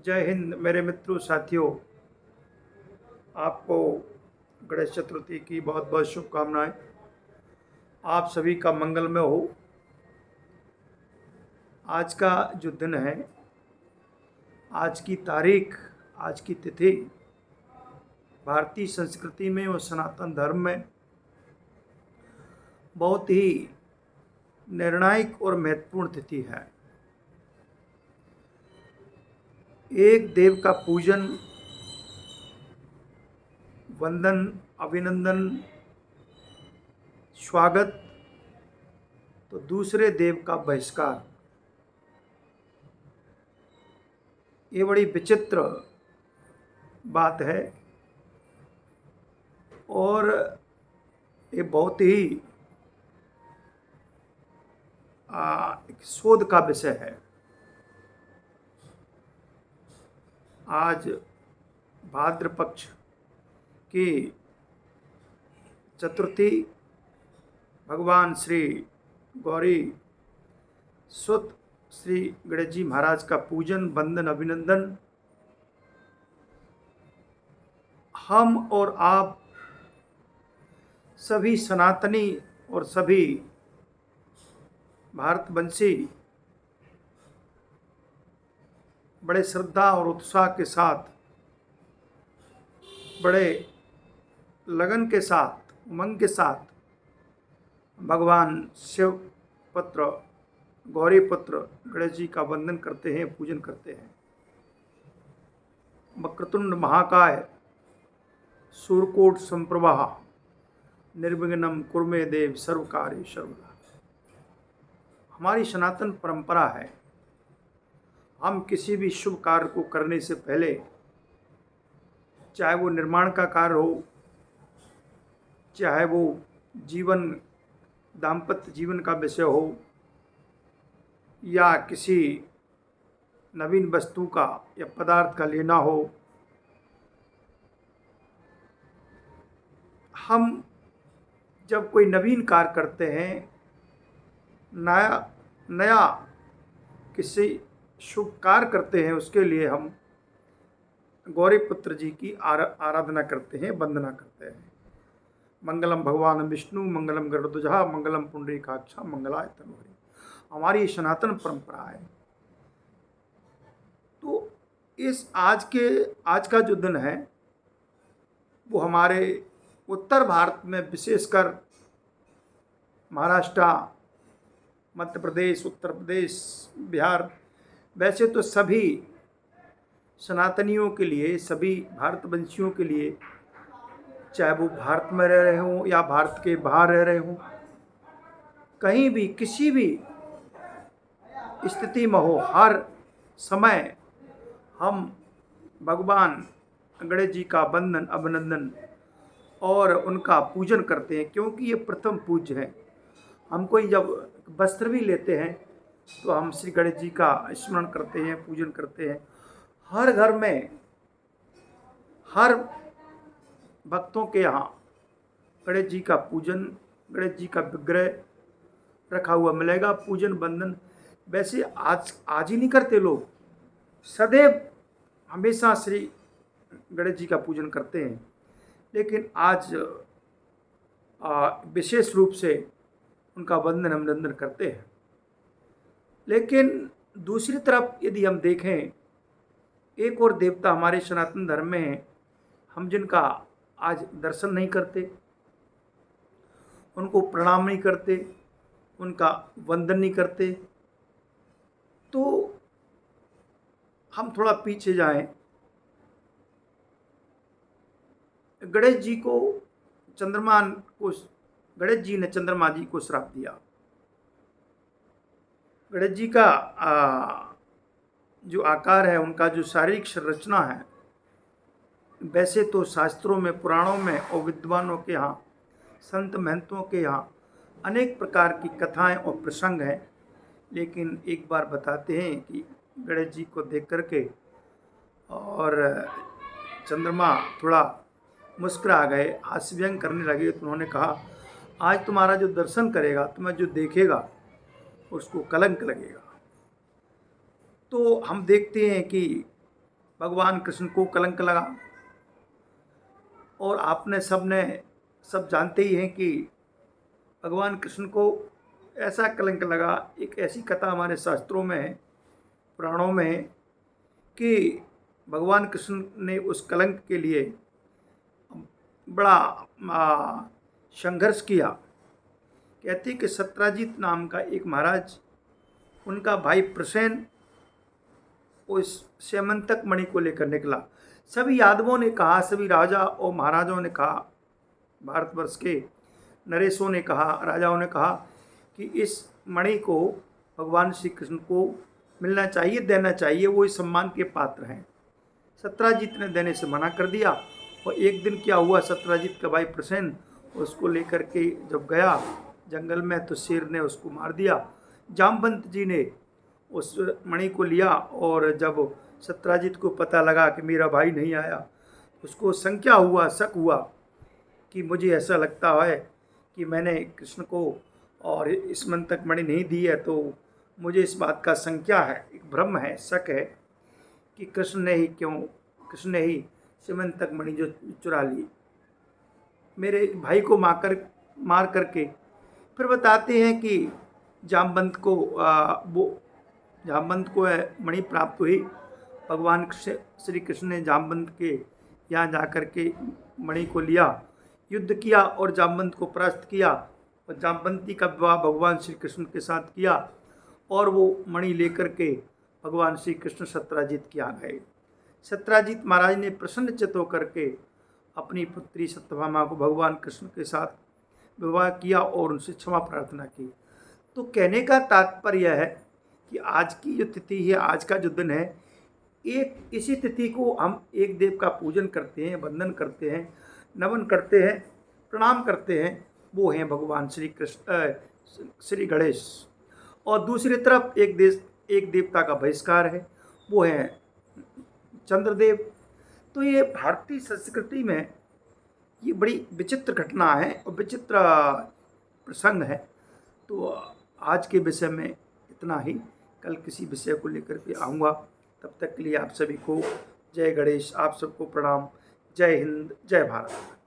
जय हिंद मेरे मित्रों साथियों। आपको गणेश चतुर्थी की बहुत बहुत शुभकामनाएं। आप सभी का मंगलमय हो। आज का जो दिन है, आज की तारीख, आज की तिथि भारतीय संस्कृति में और सनातन धर्म में बहुत ही निर्णायक और महत्वपूर्ण तिथि है। एक देव का पूजन, वंदन, अभिनंदन, स्वागत, तो दूसरे देव का बहिष्कार। ये बड़ी विचित्र बात है और ये बहुत ही एक शोध का विषय है। आज भाद्र पक्ष की चतुर्थी, भगवान श्री गौरी सुत श्री गणेश जी महाराज का पूजन, वंदन, अभिनंदन। हम और आप सभी सनातनी और सभी भारतवंशी बड़े श्रद्धा और उत्साह के साथ, बड़े लगन के साथ, उमंग के साथ भगवान शिव पुत्र, गौरी पुत्र गणेश जी का वंदन करते हैं, पूजन करते हैं। वक्रतुंड महाकाय सूर्यकोट संप्रभा निर्विघ्नं कुरु मे देव सर्व कार्य सर्वदा। हमारी सनातन परंपरा है, हम किसी भी शुभ कार्य को करने से पहले, चाहे वो निर्माण का कार्य हो, चाहे वो जीवन, दाम्पत्य जीवन का विषय हो, या किसी नवीन वस्तु का या पदार्थ का लेना हो, हम जब कोई नवीन कार्य करते हैं, नया किसी शुभ कार्य करते हैं, उसके लिए हम गौरी पुत्र जी की आराधना करते हैं, वंदना करते हैं। मंगलम भगवान विष्णु, मंगलम गरुड़ध्वजा, मंगलम पुंडरीकाक्षा, मंगलाय तनोहरि। हमारी सनातन परंपरा है। तो इस आज का जो दिन है, वो हमारे उत्तर भारत में, विशेषकर महाराष्ट्र, मध्य प्रदेश, उत्तर प्रदेश, बिहार, वैसे तो सभी सनातनियों के लिए, सभी भारतवंशियों के लिए, चाहे वो भारत में रह रहे हों या भारत के बाहर रह रहे हों, कहीं भी किसी भी स्थिति में हो, हर समय हम भगवान गणेश जी का वंदन, अभिनंदन और उनका पूजन करते हैं, क्योंकि ये प्रथम पूज्य है। हम कोई जब वस्त्र भी लेते हैं तो हम श्री गणेश जी का स्मरण करते हैं, पूजन करते हैं। हर घर में, हर भक्तों के यहाँ गणेश जी का पूजन, गणेश जी का विग्रह रखा हुआ मिलेगा, पूजन, वंदन। वैसे आज ही नहीं करते लोग, सदैव हमेशा श्री गणेश जी का पूजन करते हैं, लेकिन आज विशेष रूप से उनका वंदन, अभिनंदन करते हैं। लेकिन दूसरी तरफ यदि हम देखें, एक और देवता हमारे सनातन धर्म में है, हम जिनका आज दर्शन नहीं करते, उनको प्रणाम नहीं करते, उनका वंदन नहीं करते, तो हम थोड़ा पीछे जाएं। गणेश जी ने चंद्रमा जी को श्राप दिया। गणेश जी का जो आकार है, उनका जो शारीरिक संरचना है, वैसे तो शास्त्रों में, पुराणों में और विद्वानों के यहाँ, संत महंतों के यहाँ अनेक प्रकार की कथाएं और प्रसंग हैं। लेकिन एक बार बताते हैं कि गणेश जी को देख करके और चंद्रमा थोड़ा मुस्कुरा गए, हास्य व्यंग करने लगे। तो उन्होंने कहा, आज तुम्हारा जो दर्शन करेगा, तुम्हें जो देखेगा, उसको कलंक लगेगा। तो हम देखते हैं कि भगवान कृष्ण को कलंक लगा। और आपने सब जानते ही हैं कि भगवान कृष्ण को ऐसा कलंक लगा। एक ऐसी कथा हमारे शास्त्रों में है, पुराणों में है, कि भगवान कृष्ण ने उस कलंक के लिए बड़ा संघर्ष किया। कहते कि सत्राजित नाम का एक महाराज, उनका भाई प्रसेन उस स्यमंतक मणि को लेकर निकला। सभी यादवों ने कहा, सभी राजा और महाराजाओं ने कहा, भारतवर्ष के नरेशों ने कहा, राजाओं ने कहा कि इस मणि को भगवान श्री कृष्ण को मिलना चाहिए, देना चाहिए, वो इस सम्मान के पात्र हैं। सत्राजित ने देने से मना कर दिया। और एक दिन क्या हुआ, सत्राजित का भाई प्रसेन उसको लेकर के जब गया जंगल में तो शेर ने उसको मार दिया। जामवंत जी ने उस मणि को लिया और जब सत्राजित को पता लगा कि मेरा भाई नहीं आया, उसको शंका हुआ, शक हुआ कि मुझे ऐसा लगता है कि मैंने कृष्ण को और इस मंतक मणि नहीं दी है, तो मुझे इस बात का शंका है, एक भ्रम है, शक है कि कृष्ण ने ही सिमंतक मणि जो चुरा ली, मेरे भाई को मार करके। फिर बताते हैं कि जामवंत को मणि प्राप्त हुई। भगवान श्री कृष्ण ने जामवंत के यहाँ जाकर के मणि को लिया, युद्ध किया और जामवंत को परास्त किया। और जामवंती का विवाह भगवान श्री कृष्ण के साथ किया और वो मणि लेकर के भगवान श्री कृष्ण सत्राजित के यहाँ गए। सत्राजित महाराज ने प्रसन्नचित्त होकर के अपनी पुत्री सत्यभामा को भगवान कृष्ण के साथ विवाह किया और उनसे क्षमा प्रार्थना की। तो कहने का तात्पर्य है कि आज की जो तिथि है, आज का जो दिन है, एक इसी तिथि को हम एक देव का पूजन करते हैं, वंदन करते हैं, नमन करते हैं, प्रणाम करते हैं, वो हैं भगवान श्री गणेश। और दूसरी तरफ एक देवता का बहिष्कार है, वो है चंद्रदेव। तो ये भारतीय संस्कृति में ये बड़ी विचित्र घटना है और विचित्र प्रसंग है। तो आज के विषय में इतना ही, कल किसी विषय को लेकर के आऊँगा। तब तक के लिए आप सभी को जय गणेश, आप सबको प्रणाम। जय हिंद, जय भारत।